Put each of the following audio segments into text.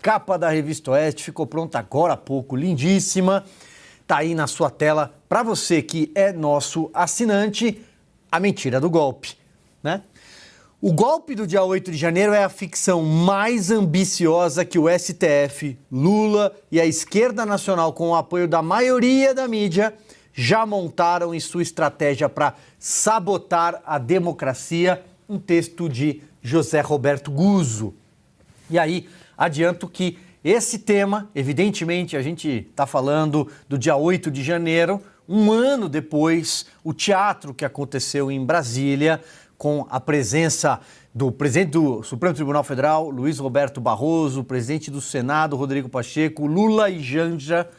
capa da Revista Oeste, ficou pronta agora há pouco, lindíssima. Tá aí na sua tela, para você que é nosso assinante, a mentira do golpe, né? O golpe do dia 8 de janeiro é a ficção mais ambiciosa que o STF, Lula e a esquerda nacional, com o apoio da maioria da mídia, já montaram em sua estratégia para sabotar a democracia. Um texto de José Roberto Guzzo. E aí, adianto que esse tema, evidentemente, a gente está falando do dia 8 de janeiro, um ano depois, o teatro que aconteceu em Brasília, com a presença do presidente do Supremo Tribunal Federal, Luiz Roberto Barroso, o presidente do Senado, Rodrigo Pacheco, Lula e Janja,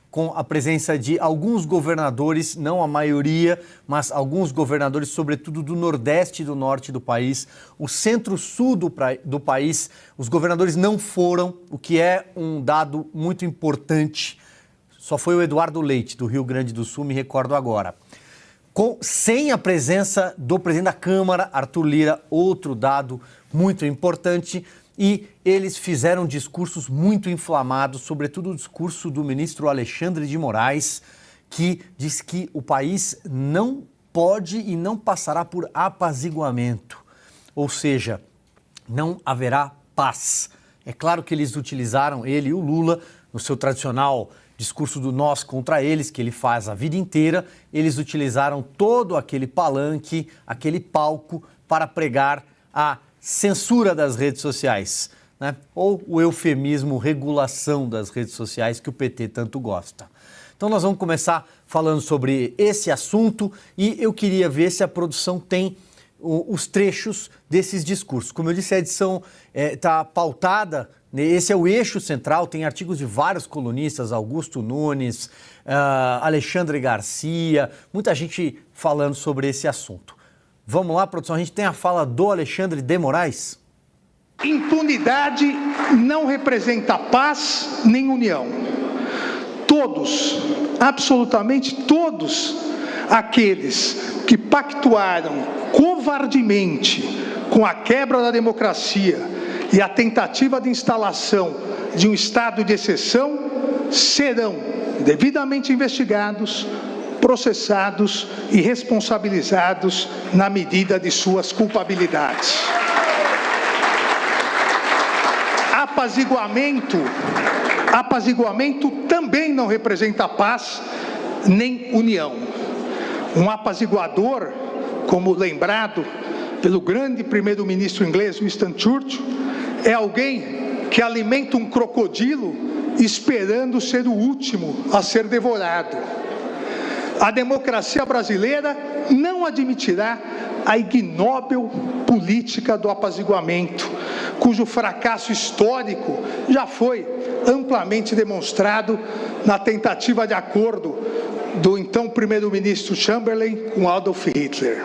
com a presença de alguns governadores, não a maioria, mas alguns governadores, sobretudo do Nordeste e do Norte do país. O Centro-Sul do país, os governadores não foram, o que é um dado muito importante. Só foi o Eduardo Leite, do Rio Grande do Sul, me recordo agora. Sem a presença do presidente da Câmara, Arthur Lira, outro dado muito importante. E eles fizeram discursos muito inflamados, sobretudo o discurso do ministro Alexandre de Moraes, que diz que o país não pode e não passará por apaziguamento, ou seja, não haverá paz. É claro que eles utilizaram, ele e o Lula, no seu tradicional discurso do nós contra eles, que ele faz a vida inteira, eles utilizaram todo aquele palanque, aquele palco para pregar a censura das redes sociais, né? Ou o eufemismo regulação das redes sociais que o PT tanto gosta. Então nós vamos começar falando sobre esse assunto e eu queria ver se a produção tem os trechos desses discursos. Como eu disse, a edição está pautada, esse é o eixo central, tem artigos de vários colunistas, Augusto Nunes, Alexandre Garcia, muita gente falando sobre esse assunto. Vamos lá, produção, a gente tem a fala do Alexandre de Moraes. Impunidade não representa paz nem união. Todos, absolutamente todos, aqueles que pactuaram covardemente com a quebra da democracia e a tentativa de instalação de um estado de exceção serão devidamente investigados, processados e responsabilizados na medida de suas culpabilidades. Apaziguamento também não representa paz nem união. Um apaziguador, como lembrado pelo grande primeiro-ministro inglês Winston Churchill, é alguém que alimenta um crocodilo esperando ser o último a ser devorado. A democracia brasileira não admitirá a ignóbil política do apaziguamento, cujo fracasso histórico já foi amplamente demonstrado na tentativa de acordo do então primeiro-ministro Chamberlain com Adolf Hitler.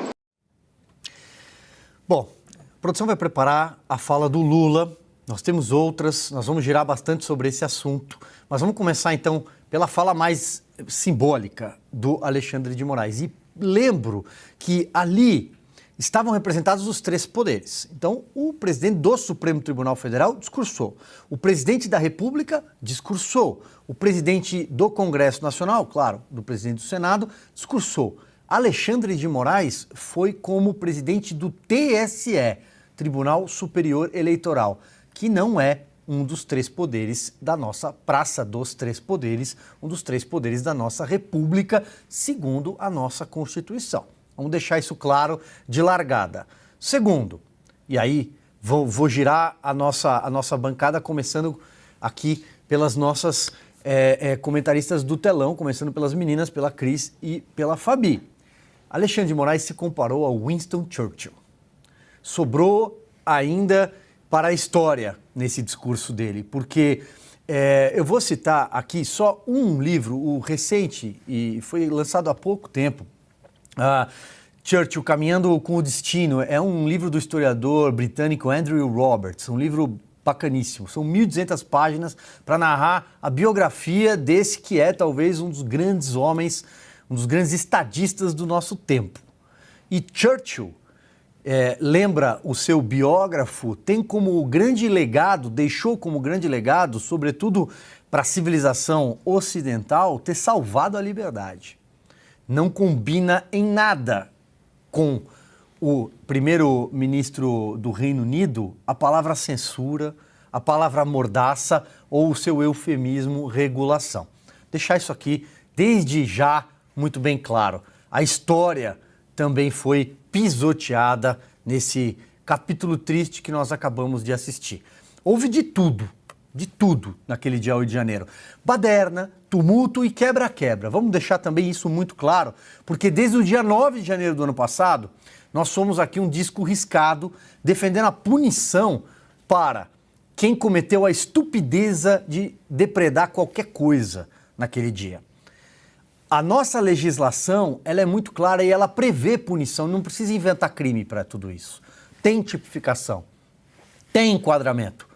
Bom, a produção vai preparar a fala do Lula. Nós temos outras, nós vamos girar bastante sobre esse assunto, mas vamos começar então pela fala mais simbólica do Alexandre de Moraes. E lembro que ali estavam representados os três poderes. Então, o presidente do Supremo Tribunal Federal discursou, o presidente da República discursou, o presidente do Congresso Nacional, claro, do presidente do Senado, discursou. Alexandre de Moraes foi como presidente do TSE, Tribunal Superior Eleitoral, que não é um dos três poderes da nossa Praça dos Três Poderes, um dos três poderes da nossa República, segundo a nossa Constituição. Vamos deixar isso claro de largada. Segundo, e aí vou girar a nossa bancada, começando aqui pelas nossas comentaristas do telão, começando pelas meninas, pela Cris e pela Fabi. Alexandre de Moraes se comparou ao Winston Churchill. Sobrou ainda para a história nesse discurso dele, porque eu vou citar aqui só um livro, o recente, e foi lançado há pouco tempo, Churchill, Caminhando com o Destino, é um livro do historiador britânico Andrew Roberts, um livro bacaníssimo. São 1.200 páginas para narrar a biografia desse que é talvez um dos grandes homens, um dos grandes estadistas do nosso tempo. E Churchill lembra o seu biógrafo, tem como grande legado, deixou como grande legado, sobretudo para a civilização ocidental, ter salvado a liberdade. Não combina em nada com o primeiro-ministro do Reino Unido a palavra censura, a palavra mordaça ou o seu eufemismo regulação. Deixar isso aqui desde já muito bem claro. A história também foi pisoteada nesse capítulo triste que nós acabamos de assistir. Houve de tudo naquele dia 8 de janeiro. Baderna, tumulto e quebra-quebra. Vamos deixar também isso muito claro, porque desde o dia 9 de janeiro do ano passado, nós somos aqui um disco riscado defendendo a punição para quem cometeu a estupideza de depredar qualquer coisa naquele dia. A nossa legislação, ela é muito clara e ela prevê punição, não precisa inventar crime para tudo isso. Tem tipificação, tem enquadramento.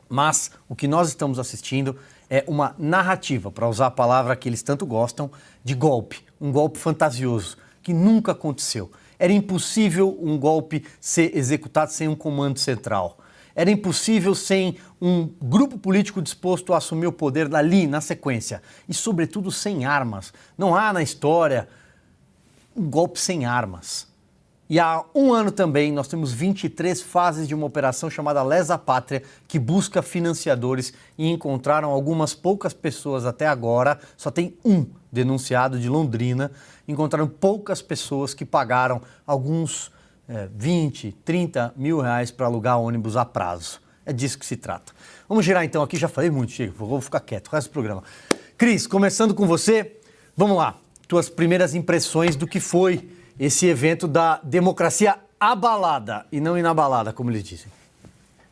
Mas o que nós estamos assistindo é uma narrativa, para usar a palavra que eles tanto gostam, de golpe. Um golpe fantasioso, que nunca aconteceu. Era impossível um golpe ser executado sem um comando central. Era impossível sem um grupo político disposto a assumir o poder ali, na sequência. E, sobretudo, sem armas. Não há na história um golpe sem armas. E há um ano também nós temos 23 fases de uma operação chamada Lesa Pátria, que busca financiadores e encontraram algumas poucas pessoas até agora, só tem um denunciado de Londrina, encontraram poucas pessoas que pagaram alguns 20, 30 mil reais para alugar ônibus a prazo. É disso que se trata. Vamos girar então aqui, já falei muito, chega, vou ficar quieto, o resto do programa. Cris, começando com você, vamos lá, tuas primeiras impressões do que foi esse evento da democracia abalada e não inabalada, como eles dizem.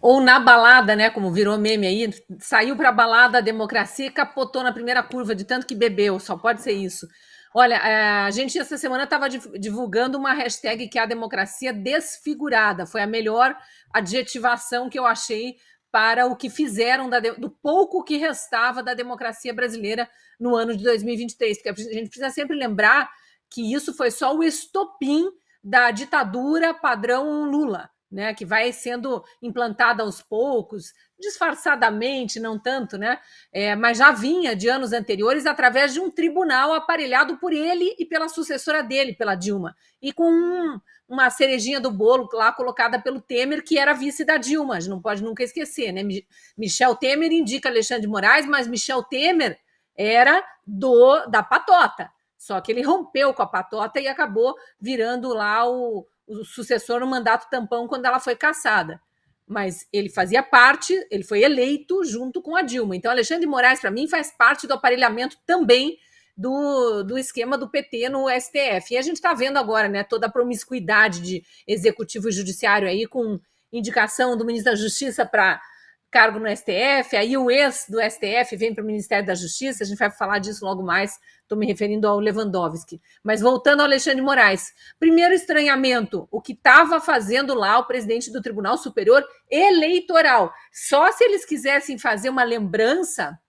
Ou na balada, né, como virou meme aí, saiu para a balada a democracia e capotou na primeira curva de tanto que bebeu, só pode ser isso. Olha, a gente essa semana estava divulgando uma hashtag que é a democracia desfigurada. Foi a melhor adjetivação que eu achei para o que fizeram do pouco que restava da democracia brasileira no ano de 2023. Porque a gente precisa sempre lembrar que isso foi só o estopim da ditadura padrão Lula, né, que vai sendo implantada aos poucos, disfarçadamente, não tanto, né? Mas já vinha de anos anteriores através de um tribunal aparelhado por ele e pela sucessora dele, pela Dilma, e com uma cerejinha do bolo lá colocada pelo Temer, que era vice da Dilma, a gente não pode nunca esquecer, né? Michel Temer indica Alexandre de Moraes, mas Michel Temer era da patota, só que ele rompeu com a patota e acabou virando lá o sucessor no mandato tampão quando ela foi cassada. Mas ele fazia parte, ele foi eleito junto com a Dilma. Então, Alexandre de Moraes, para mim, faz parte do aparelhamento também do esquema do PT no STF. E a gente está vendo agora, né, toda a promiscuidade de executivo e judiciário aí, com indicação do ministro da Justiça para cargo no STF, aí o ex do STF vem para o Ministério da Justiça, a gente vai falar disso logo mais, estou me referindo ao Lewandowski. Mas voltando ao Alexandre de Moraes, primeiro estranhamento, o que estava fazendo lá o presidente do Tribunal Superior Eleitoral. Só se eles quisessem fazer uma lembrança,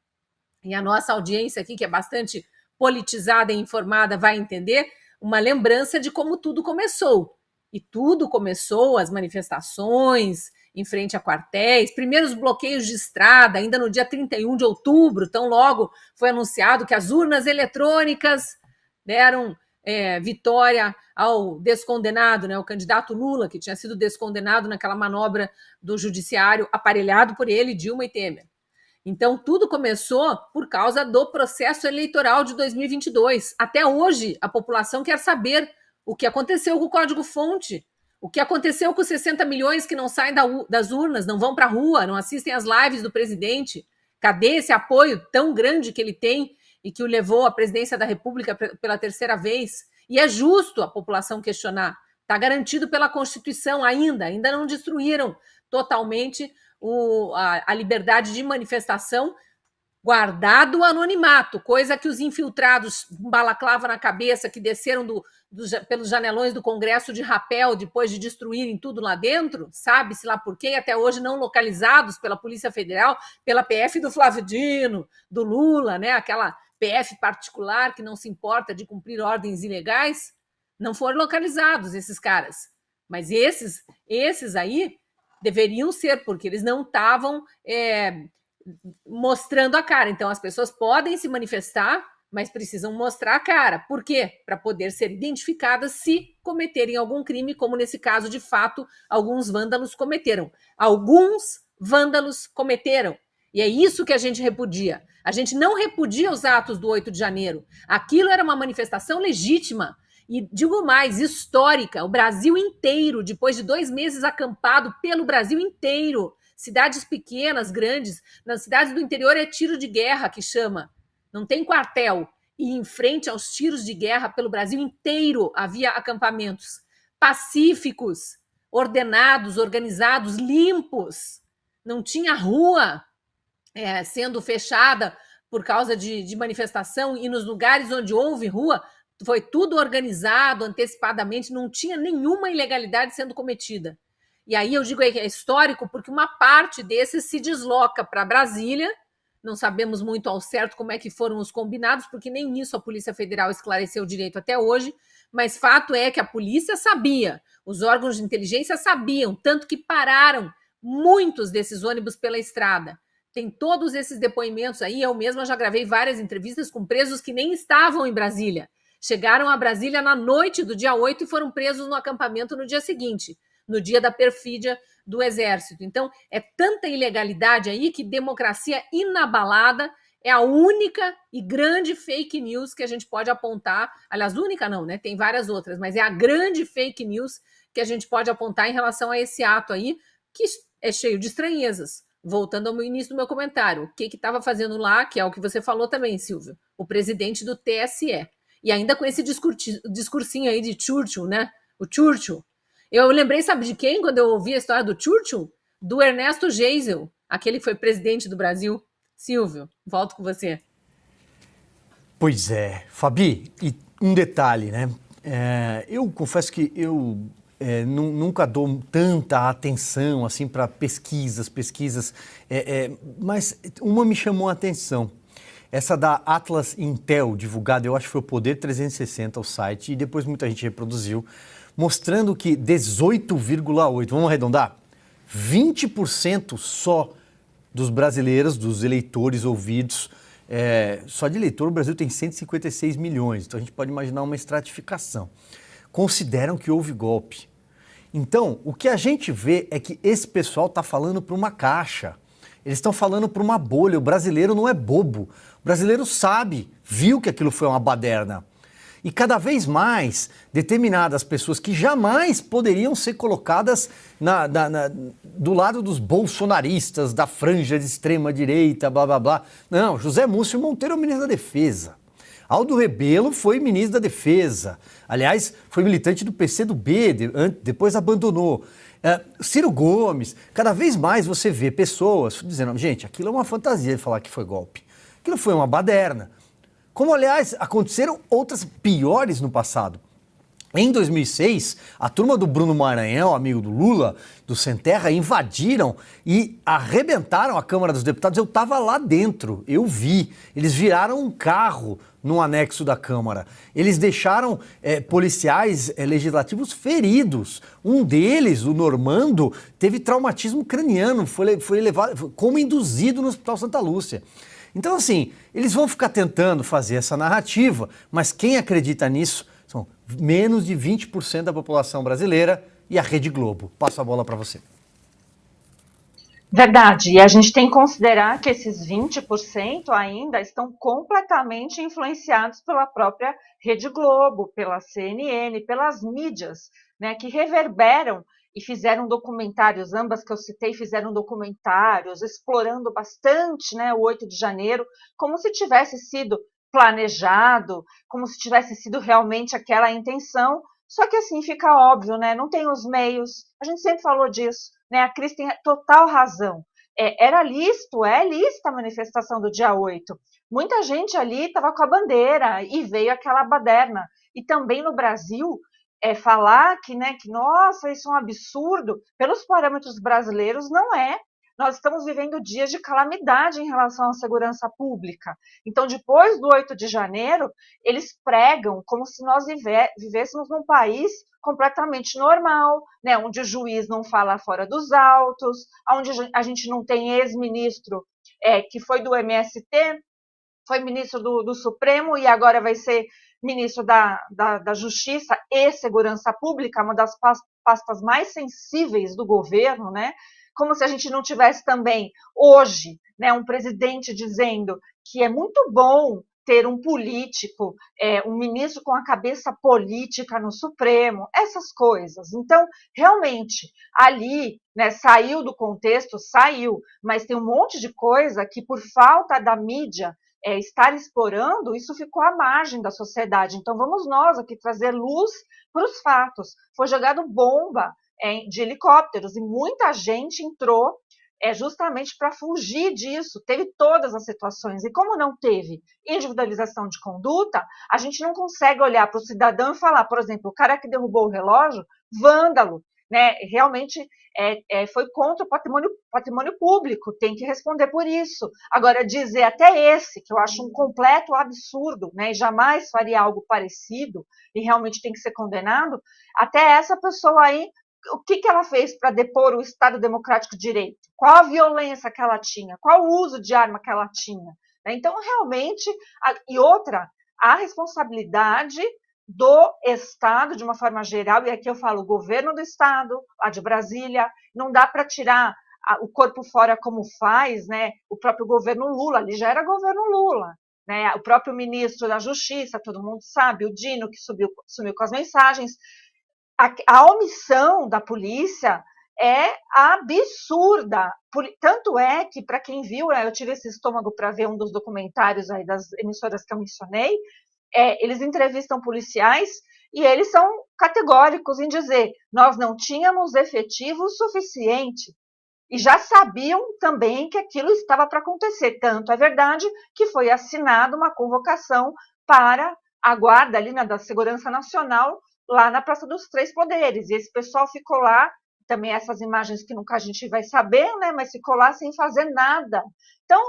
e a nossa audiência aqui, que é bastante politizada e informada, vai entender, uma lembrança de como tudo começou. E tudo começou, as manifestações em frente a quartéis, primeiros bloqueios de estrada, ainda no dia 31 de outubro, tão logo foi anunciado que as urnas eletrônicas deram vitória ao descondenado, né, o candidato Lula, que tinha sido descondenado naquela manobra do judiciário aparelhado por ele, Dilma e Temer. Então, tudo começou por causa do processo eleitoral de 2022. Até hoje, a população quer saber o que aconteceu com o código-fonte, o que aconteceu com os 60 milhões que não saem das urnas, não vão para a rua, não assistem às lives do presidente. Cadê esse apoio tão grande que ele tem e que o levou à presidência da República pela terceira vez? E é justo a população questionar. Está garantido pela Constituição ainda não destruíram totalmente a liberdade de manifestação, guardado o anonimato, coisa que os infiltrados, balaclava na cabeça, que desceram pelos janelões do Congresso de rapel, depois de destruírem tudo lá dentro, sabe-se lá por quê, até hoje não localizados pela Polícia Federal, pela PF do Flávio Dino, do Lula, né? Aquela PF particular que não se importa de cumprir ordens ilegais, não foram localizados esses caras. Mas esses aí deveriam ser, porque eles não estavam mostrando a cara. Então, as pessoas podem se manifestar, mas precisam mostrar a cara. Por quê? Para poder ser identificadas se cometerem algum crime, como nesse caso, de fato, alguns vândalos cometeram. Alguns vândalos cometeram. E é isso que a gente repudia. A gente não repudia os atos do 8 de janeiro. Aquilo era uma manifestação legítima. E digo mais, histórica. O Brasil inteiro, depois de 2 meses acampado pelo Brasil inteiro, cidades pequenas, grandes, nas cidades do interior é tiro de guerra que chama. Não tem quartel. E em frente aos tiros de guerra pelo Brasil inteiro havia acampamentos pacíficos, ordenados, organizados, limpos. Não tinha rua sendo fechada por causa de manifestação, e nos lugares onde houve rua, foi tudo organizado antecipadamente, não tinha nenhuma ilegalidade sendo cometida. E aí eu digo que é histórico porque uma parte desses se desloca para Brasília. Não sabemos muito ao certo como é que foram os combinados, porque nem isso a Polícia Federal esclareceu direito até hoje, mas fato é que a polícia sabia, os órgãos de inteligência sabiam, tanto que pararam muitos desses ônibus pela estrada. Tem todos esses depoimentos aí, eu mesma já gravei várias entrevistas com presos que nem estavam em Brasília. Chegaram a Brasília na noite do dia 8 e foram presos no acampamento no dia seguinte, no dia da perfídia do Exército. Então, é tanta ilegalidade aí que democracia inabalada é a única e grande fake news que a gente pode apontar. Aliás, única não, né? Tem várias outras, mas é a grande fake news que a gente pode apontar em relação a esse ato aí, que é cheio de estranhezas. Voltando ao início do meu comentário, o que estava fazendo lá, que é o que você falou também, Silvio, o presidente do TSE. E ainda com esse discursinho aí de Churchill, né? O Churchill. Eu lembrei, sabe de quem, quando eu ouvi a história do Churchill? Do Ernesto Geisel, aquele que foi presidente do Brasil. Silvio, volto com você. Pois é, Fabi, e um detalhe, né? Eu confesso que eu nunca dou tanta atenção assim para pesquisas, mas uma me chamou a atenção. Essa da Atlas Intel, divulgada, eu acho que foi o Poder 360, o site, e depois muita gente reproduziu, mostrando que 18,8%, vamos arredondar, 20% só dos brasileiros, dos eleitores ouvidos, só de eleitor o Brasil tem 156 milhões, então a gente pode imaginar uma estratificação. Consideram que houve golpe. Então, o que a gente vê é que esse pessoal está falando para uma caixa. Eles estão falando para uma bolha. O brasileiro não é bobo. O brasileiro sabe, viu que aquilo foi uma baderna. E cada vez mais, determinadas pessoas que jamais poderiam ser colocadas do lado dos bolsonaristas, da franja de extrema-direita, blá, blá, blá. Não, José Múcio Monteiro é o ministro da Defesa. Aldo Rebelo foi ministro da Defesa. Aliás, foi militante do PCdoB, depois abandonou. Ciro Gomes, cada vez mais você vê pessoas dizendo, gente, aquilo é uma fantasia de falar que foi golpe. Aquilo foi uma baderna. Como, aliás, aconteceram outras piores no passado. Em 2006, a turma do Bruno Maranhão, amigo do Lula, do Sem Terra, invadiram e arrebentaram a Câmara dos Deputados. Eu estava lá dentro, eu vi. Eles viraram um carro no anexo da Câmara. Eles deixaram policiais legislativos feridos. Um deles, o Normando, teve traumatismo craniano, foi levado como induzido no Hospital Santa Lúcia. Então, assim, eles vão ficar tentando fazer essa narrativa, mas quem acredita nisso são menos de 20% da população brasileira e a Rede Globo. Passo a bola para você. Verdade, e a gente tem que considerar que esses 20% ainda estão completamente influenciados pela própria Rede Globo, pela CNN, pelas mídias, né, que reverberam e fizeram documentários, ambas que eu citei fizeram documentários explorando bastante, né, o 8 de janeiro, como se tivesse sido planejado, como se tivesse sido realmente aquela intenção. Só que assim fica óbvio, né? Não tem os meios. A gente sempre falou disso, né? A Cris tem total razão. Era lícito, é lícita a manifestação do dia 8. Muita gente ali estava com a bandeira e veio aquela baderna. E também no Brasil, falar que, né, que, nossa, isso é um absurdo, pelos parâmetros brasileiros, não é. Nós estamos vivendo dias de calamidade em relação à segurança pública. Então, depois do 8 de janeiro, eles pregam como se nós vivêssemos num país completamente normal, né, onde o juiz não fala fora dos autos, onde a gente não tem ex-ministro que foi do MST, foi ministro do Supremo e agora vai ser ministro da Justiça e Segurança Pública, uma das pastas mais sensíveis do governo, né? Como se a gente não tivesse também, hoje, né, um presidente dizendo que é muito bom ter um político, um ministro com a cabeça política no Supremo, essas coisas. Então, realmente, ali, né, saiu do contexto, mas tem um monte de coisa que, por falta da mídia estar explorando, isso ficou à margem da sociedade. Então, vamos nós aqui trazer luz para os fatos. Foi jogado bomba de helicópteros e muita gente entrou justamente para fugir disso. Teve todas as situações. E como não teve individualização de conduta, a gente não consegue olhar para o cidadão e falar, por exemplo, o cara que derrubou o relógio, vândalo, né? Realmente foi contra o patrimônio público, tem que responder por isso. Agora, dizer até esse, que eu acho um completo absurdo, né? E jamais faria algo parecido, e realmente tem que ser condenado, até essa pessoa aí, o que ela fez para depor o Estado Democrático de Direito? Qual a violência que ela tinha? Qual o uso de arma que ela tinha? Então, realmente, e outra, a responsabilidade do Estado, de uma forma geral, e aqui eu falo o governo do Estado, lá de Brasília, não dá para tirar o corpo fora como faz, né? O próprio governo Lula, ali já era governo Lula, né? O próprio ministro da Justiça, todo mundo sabe, o Dino, que sumiu com as mensagens. A omissão da polícia é absurda. Tanto é que, para quem viu, eu tive esse estômago para ver um dos documentários aí das emissoras que eu mencionei, eles entrevistam policiais e eles são categóricos em dizer: nós não tínhamos efetivo suficiente. E já sabiam também que aquilo estava para acontecer. Tanto é verdade que foi assinada uma convocação para a guarda ali, né, da Segurança Nacional, lá na Praça dos Três Poderes. E esse pessoal ficou lá, também essas imagens que nunca a gente vai saber, né, mas ficou lá sem fazer nada. Então,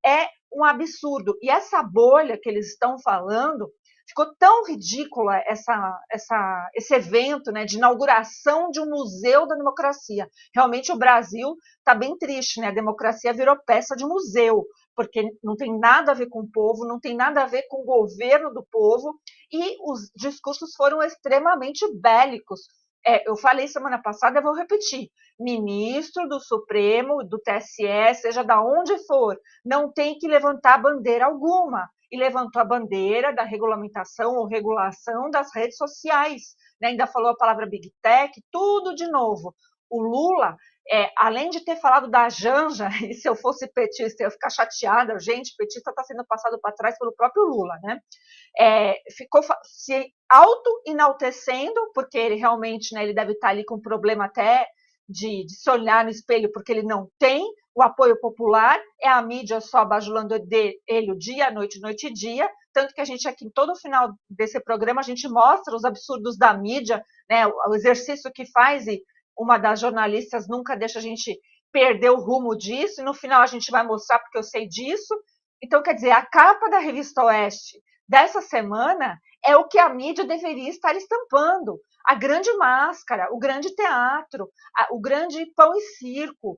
é um absurdo. E essa bolha que eles estão falando, ficou tão ridícula esse evento, né, de inauguração de um museu da democracia. Realmente o Brasil está bem triste, né? A democracia virou peça de museu, porque não tem nada a ver com o povo, não tem nada a ver com o governo do povo, e os discursos foram extremamente bélicos. Eu falei semana passada, eu vou repetir: ministro do Supremo, do TSE, seja da onde for, não tem que levantar bandeira alguma. E levantou a bandeira da regulamentação ou regulação das redes sociais, né? Ainda falou a palavra Big Tech, tudo de novo. O Lula, além de ter falado da Janja, e se eu fosse petista, eu ia ficar chateada, gente, petista está sendo passado para trás pelo próprio Lula, né? Ficou se auto-enaltecendo, porque ele realmente, né, ele deve estar ali com um problema até de se olhar no espelho, porque ele não tem o apoio popular, é a mídia só bajulando ele o dia, noite e dia, tanto que a gente aqui, em todo final desse programa, a gente mostra os absurdos da mídia, né, o exercício que faz, e uma das jornalistas nunca deixa a gente perder o rumo disso, e no final a gente vai mostrar porque eu sei disso. Então, quer dizer, a capa da Revista Oeste dessa semana é o que a mídia deveria estar estampando. A grande máscara, o grande teatro, o grande pão e circo,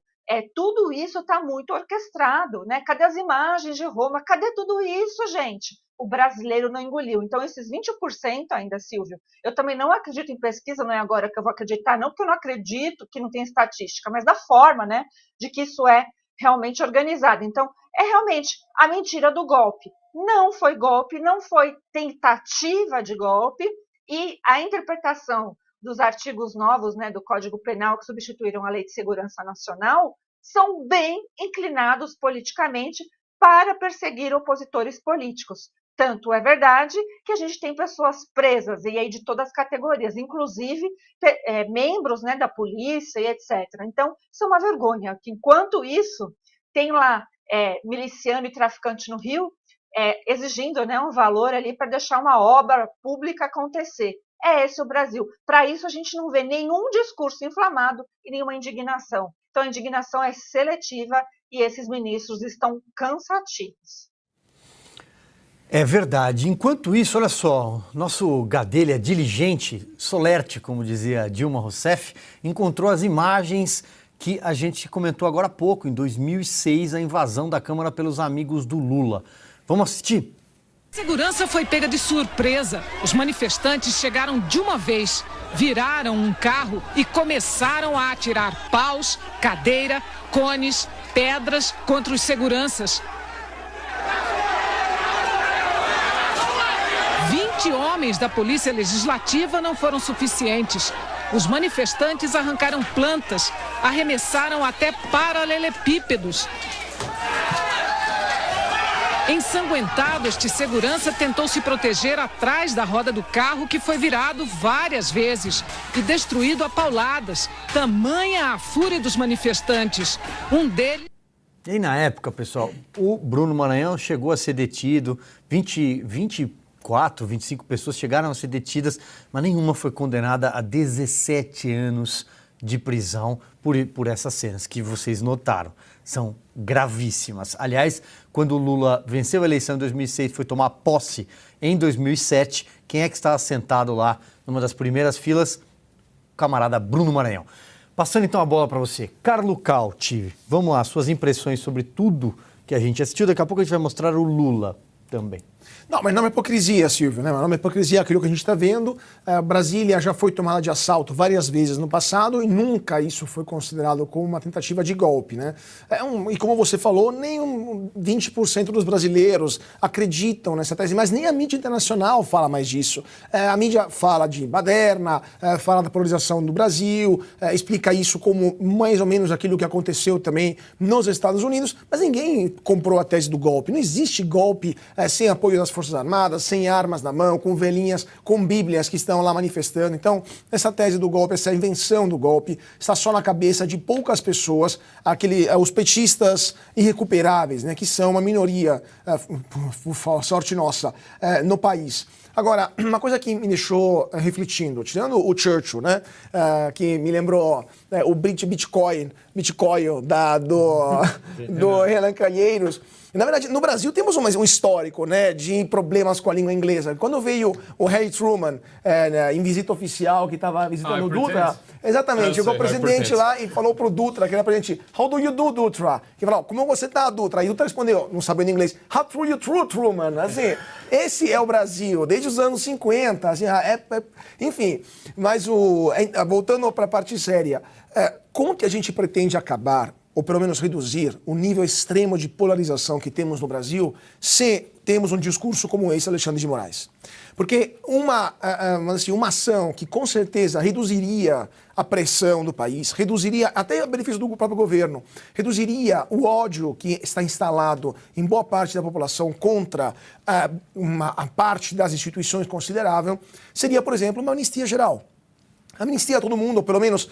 tudo isso está muito orquestrado, né? Cadê as imagens de Roma? Cadê tudo isso, gente? O brasileiro não engoliu. Então, esses 20% ainda, Silvio, eu também não acredito em pesquisa, não é agora que eu vou acreditar, não porque eu não acredito que não tem estatística, mas da forma, né, de que isso é realmente organizado. Então, é realmente a mentira do golpe. Não foi golpe, não foi tentativa de golpe, e a interpretação dos artigos novos, né, do Código Penal que substituíram a Lei de Segurança Nacional são bem inclinados politicamente para perseguir opositores políticos. Tanto é verdade que a gente tem pessoas presas, e aí de todas as categorias, inclusive membros, né, da polícia e etc. Então, isso é uma vergonha, que enquanto isso, tem lá miliciano e traficante no Rio exigindo, né, um valor ali para deixar uma obra pública acontecer. É esse o Brasil. Para isso, a gente não vê nenhum discurso inflamado e nenhuma indignação. Então, a indignação é seletiva e esses ministros estão cansativos. É verdade. Enquanto isso, olha só, nosso Gadelha diligente, solerte, como dizia Dilma Rousseff, encontrou as imagens que a gente comentou agora há pouco, em 2006, a invasão da Câmara pelos amigos do Lula. Vamos assistir? A segurança foi pega de surpresa. Os manifestantes chegaram de uma vez, viraram um carro e começaram a atirar paus, cadeira, cones, pedras contra os seguranças. 20 homens da Polícia Legislativa não foram suficientes. Os manifestantes arrancaram plantas, arremessaram até paralelepípedos. Ensanguentado, este segurança tentou se proteger atrás da roda do carro, que foi virado várias vezes e destruído a pauladas. Tamanha a fúria dos manifestantes. Um deles... E na época, pessoal, o Bruno Maranhão chegou a ser detido, 24, 25 pessoas chegaram a ser detidas, mas nenhuma foi condenada a 17 anos de prisão por essas cenas que vocês notaram. São gravíssimas. Aliás, quando o Lula venceu a eleição em 2006, foi tomar posse em 2007, quem é que estava sentado lá numa das primeiras filas? O camarada Bruno Maranhão. Passando então a bola para você, Carlo Cauti, vamos lá, suas impressões sobre tudo que a gente assistiu. Daqui a pouco a gente vai mostrar o Lula também. Não, mas não é hipocrisia, Silvio, né? Não é hipocrisia aquilo que a gente está vendo. Brasília já foi tomada de assalto várias vezes no passado e nunca isso foi considerado como uma tentativa de golpe, né? E como você falou, nem 20% dos brasileiros acreditam nessa tese, mas nem a mídia internacional fala mais disso. A mídia fala de baderna, fala da polarização do Brasil, explica isso como mais ou menos aquilo que aconteceu também nos Estados Unidos, mas ninguém comprou a tese do golpe. Não existe golpe sem apoio das Forças Armadas, sem armas na mão, com velhinhas, com bíblias que estão lá manifestando. Então, essa tese do golpe, essa invenção do golpe, está só na cabeça de poucas pessoas, os petistas irrecuperáveis, né, que são uma minoria, por sorte nossa, no país. Agora, uma coisa que me deixou refletindo, tirando o Churchill, né, que me lembrou o Bitcoin do Renan Calheiros. Na verdade, no Brasil temos um histórico, né, de problemas com a língua inglesa. Quando veio o Harry Truman em visita oficial, que estava visitando o Dutra, exatamente, chegou o presidente lá e falou pro Dutra, que era presidente, "How do you do, Dutra?" Que falou, "Como você tá, Dutra?" E o Dutra respondeu, não sabendo inglês, "How do you do, Truman?" Assim, esse é o Brasil, desde os anos 50, assim, enfim. Mas voltando para a parte séria, como que a gente pretende acabar ou pelo menos reduzir o nível extremo de polarização que temos no Brasil se temos um discurso como esse, Alexandre de Moraes? Porque uma ação que com certeza reduziria a pressão do país, reduziria até o benefício do próprio governo, reduziria o ódio que está instalado em boa parte da população contra a parte das instituições considerável, seria, por exemplo, uma anistia geral. Amnistia a todo mundo, ou pelo menos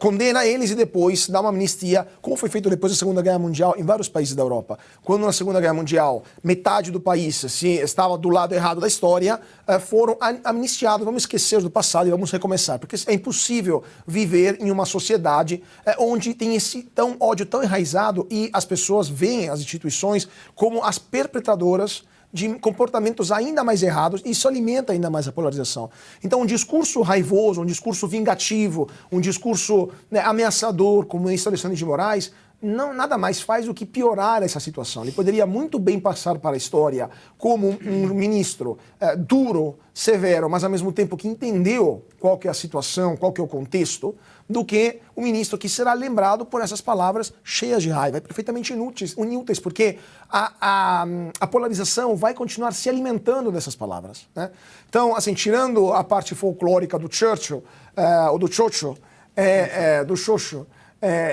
condena eles e depois dá uma amnistia, como foi feito depois da Segunda Guerra Mundial em vários países da Europa. Quando na Segunda Guerra Mundial metade do país estava do lado errado da história, foram amnistiados, vamos esquecer do passado e vamos recomeçar, porque é impossível viver em uma sociedade onde tem esse ódio tão enraizado e as pessoas veem as instituições como as perpetradoras de comportamentos ainda mais errados, e isso alimenta ainda mais a polarização. Então, um discurso raivoso, um discurso vingativo, um discurso ameaçador, como esse Alexandre de Moraes, nada mais faz do que piorar essa situação. Ele poderia muito bem passar para a história como um ministro duro, severo, mas ao mesmo tempo que entendeu qual que é a situação, qual que é o contexto, do que o ministro que será lembrado por essas palavras cheias de raiva, perfeitamente inúteis, porque a polarização vai continuar se alimentando dessas palavras, né? Então, assim, tirando a parte folclórica do Churchill, ou do Xoxo,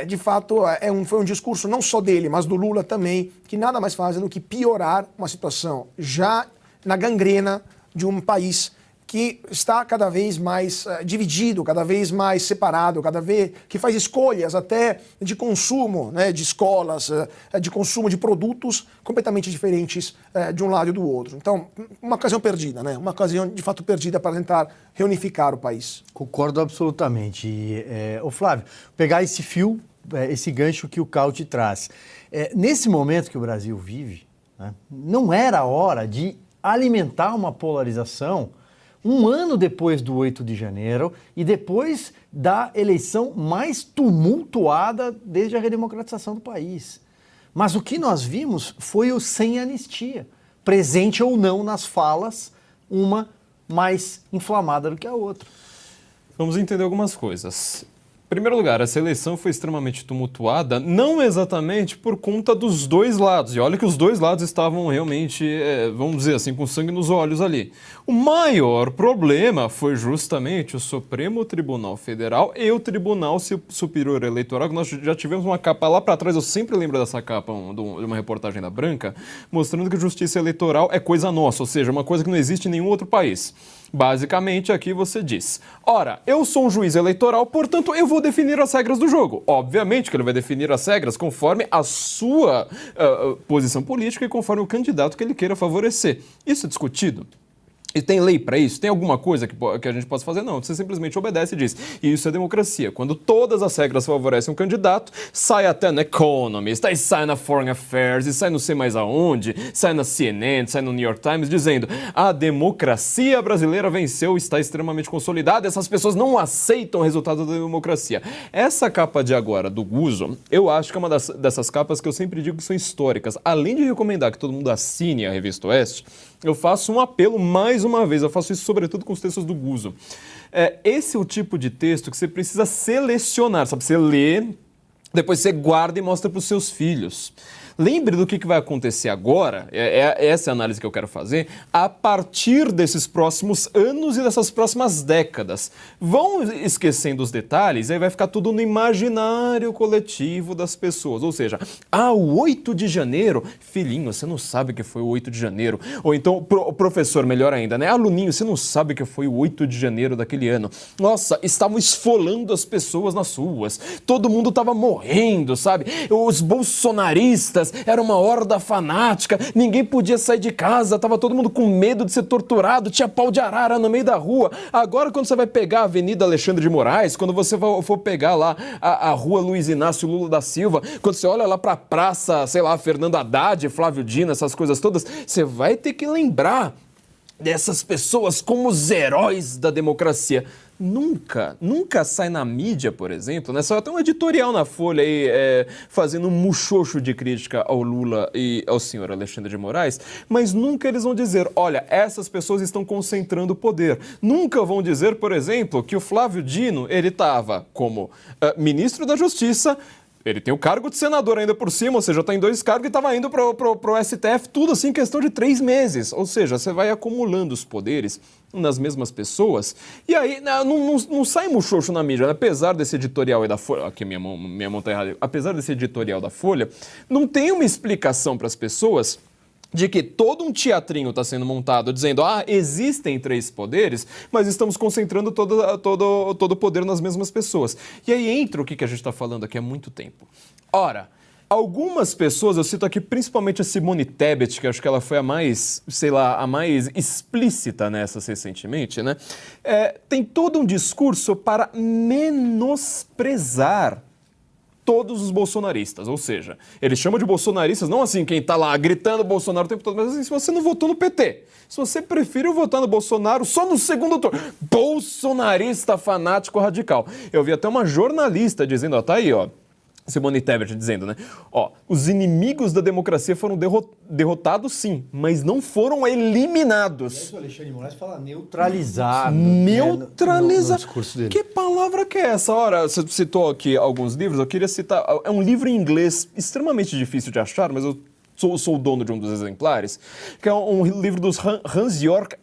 de fato, foi um discurso não só dele, mas do Lula também, que nada mais faz do que piorar uma situação já na gangrena de um país que está cada vez mais dividido, cada vez mais separado, cada vez que faz escolhas até de consumo, né, de escolas, de consumo de produtos completamente diferentes de um lado e do outro. Então, uma ocasião perdida, né? Uma ocasião de fato perdida para tentar reunificar o país. Concordo absolutamente. Ô Flávio, pegar esse fio, esse gancho que o Cauti traz. Nesse momento que o Brasil vive, né? Não era hora de alimentar uma polarização um ano depois do 8 de janeiro e depois da eleição mais tumultuada desde a redemocratização do país. Mas o que nós vimos foi o sem anistia, presente ou não nas falas, uma mais inflamada do que a outra. Vamos entender algumas coisas. Em primeiro lugar, essa eleição foi extremamente tumultuada, não exatamente por conta dos dois lados. E olha que os dois lados estavam realmente, vamos dizer assim, com sangue nos olhos ali. O maior problema foi justamente o Supremo Tribunal Federal e o Tribunal Superior Eleitoral, que nós já tivemos uma capa lá para trás, eu sempre lembro dessa capa, de uma reportagem da Branca, mostrando que a justiça eleitoral é coisa nossa, ou seja, uma coisa que não existe em nenhum outro país. Basicamente, aqui você diz, ora, eu sou um juiz eleitoral, portanto, eu vou definir as regras do jogo. Obviamente que ele vai definir as regras conforme a sua posição política e conforme o candidato que ele queira favorecer. Isso é discutido? E tem lei para isso? Tem alguma coisa que a gente possa fazer? Não, você simplesmente obedece e diz. E isso é democracia. Quando todas as regras favorecem um candidato, sai até no Economist, aí sai na Foreign Affairs, e sai não sei mais aonde, sai na CNN, sai no New York Times, dizendo a democracia brasileira venceu, está extremamente consolidada, essas pessoas não aceitam o resultado da democracia. Essa capa de agora, do Guzzo, eu acho que é uma dessas capas que eu sempre digo que são históricas. Além de recomendar que todo mundo assine a Revista Oeste, eu faço um apelo mais uma vez, eu faço isso sobretudo com os textos do Guzzo. Esse é o tipo de texto que você precisa selecionar, sabe? Você lê, depois você guarda e mostra para os seus filhos. Lembre do que vai acontecer agora, essa é a análise que eu quero fazer, a partir desses próximos anos e dessas próximas décadas. Vão esquecendo os detalhes, aí vai ficar tudo no imaginário coletivo das pessoas. Ou seja, o 8 de janeiro, filhinho, você não sabe o que foi o 8 de janeiro. Ou então, o professor, melhor ainda, né? Aluninho, você não sabe o que foi o 8 de janeiro daquele ano. Nossa, estavam esfolando as pessoas nas ruas, todo mundo estava morrendo, sabe? Os bolsonaristas era uma horda fanática, ninguém podia sair de casa, tava todo mundo com medo de ser torturado, tinha pau de arara no meio da rua. Agora, quando você vai pegar a Avenida Alexandre de Moraes, quando você for pegar lá a Rua Luiz Inácio Lula da Silva, quando você olha lá pra praça, sei lá, Fernando Haddad, Flávio Dino, essas coisas todas, você vai ter que lembrar dessas pessoas como os heróis da democracia. Nunca sai na mídia, por exemplo, né? Só tem um editorial na Folha aí, fazendo um muxoxo de crítica ao Lula e ao senhor Alexandre de Moraes, mas nunca eles vão dizer, olha, essas pessoas estão concentrando poder. Nunca vão dizer, por exemplo, que o Flávio Dino, ele estava como ministro da Justiça, ele tem o cargo de senador ainda por cima, ou seja, está em 2 cargos e estava indo para o STF, tudo assim em questão de 3 meses. Ou seja, você vai acumulando os poderes nas mesmas pessoas e aí não sai muxoxo na mídia. Né? Apesar desse editorial aí da Folha, aqui minha mão está errada, apesar desse editorial da Folha, não tem uma explicação para as pessoas de que todo um teatrinho está sendo montado dizendo, existem 3 poderes, mas estamos concentrando todo o poder nas mesmas pessoas. E aí entra o que a gente está falando aqui há muito tempo. Ora, algumas pessoas, eu cito aqui principalmente a Simone Tebet, que acho que ela foi a mais explícita nessas recentemente, né? Tem todo um discurso para menosprezar todos os bolsonaristas, ou seja, ele chama de bolsonaristas, não assim quem tá lá gritando Bolsonaro o tempo todo, mas assim, se você não votou no PT, se você prefere votar no Bolsonaro só no segundo turno, bolsonarista fanático radical. Eu vi até uma jornalista dizendo, tá aí, Simone Tebet dizendo, né? Os inimigos da democracia foram derrotados sim, mas não foram eliminados. O Alexandre de Moraes fala neutralizado. Neutralizado? No discurso dele. Que palavra que é essa? Ora, você citou aqui alguns livros, eu queria citar, é um livro em inglês extremamente difícil de achar, mas eu sou o dono de um dos exemplares, que é um livro dos Hans York,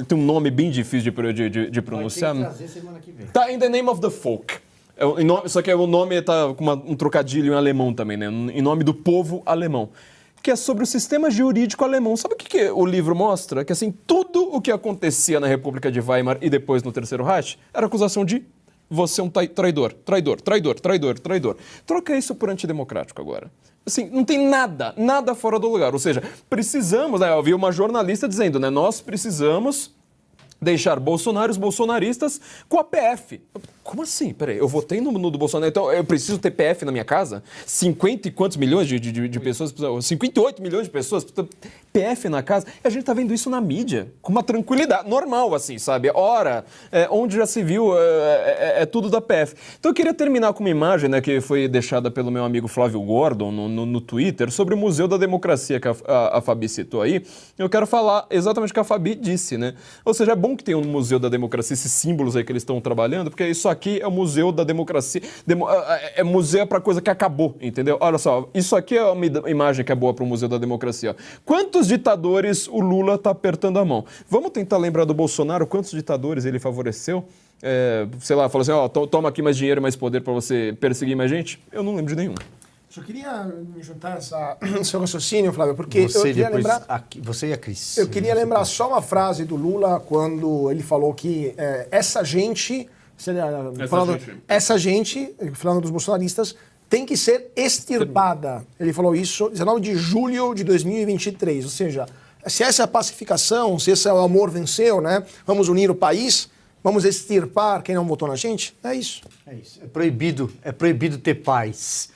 tem um nome bem difícil de pronunciar. Vai ter que trazer semana que vem. Tá, In the Name of the Folk. Só que o nome tá com um trocadilho em alemão também, né? Em nome do povo alemão. Que é sobre o sistema jurídico alemão. Sabe o que o livro mostra? Que assim, tudo o que acontecia na República de Weimar e depois no Terceiro Reich era acusação de você é um traidor. Troca isso por antidemocrático agora. Assim, não tem nada fora do lugar. Ou seja, precisamos, né? Eu vi uma jornalista dizendo, né? Nós precisamos deixar Bolsonaro e os bolsonaristas com a PF. Como assim? Peraí, eu votei no do Bolsonaro, então eu preciso ter PF na minha casa? 50 e quantos milhões de pessoas? 58 milhões de pessoas? PF na casa? E a gente tá vendo isso na mídia, com uma tranquilidade, normal assim, sabe? Ora, onde já se viu, é tudo da PF. Então eu queria terminar com uma imagem, né, que foi deixada pelo meu amigo Flávio Gordon no Twitter, sobre o Museu da Democracia, que a Fabi citou aí. Eu quero falar exatamente o que a Fabi disse, né? Ou seja, é bom que tenha um Museu da Democracia, esses símbolos aí que eles estão trabalhando, porque isso aqui é o Museu da Democracia, é museu para coisa que acabou, entendeu? Olha só, isso aqui é uma imagem que é boa para o Museu da Democracia. Ó. Quantos ditadores o Lula tá apertando a mão? Vamos tentar lembrar do Bolsonaro, quantos ditadores ele favoreceu? Sei lá, falou assim, ó, toma aqui mais dinheiro e mais poder para você perseguir mais gente? Eu não lembro de nenhum. Só queria me juntar a seu raciocínio, Flávio, porque Você eu queria depois, lembrar... você e a Cris. Eu queria lembrar só uma frase do Lula quando ele falou que essa gente, falando dos bolsonaristas, tem que ser extirpada. Ele falou isso 19 de julho de 2023, ou seja, se essa é a pacificação, se esse é o amor venceu, né? Vamos unir o país, vamos extirpar quem não votou na gente, é isso. É isso. É proibido ter paz.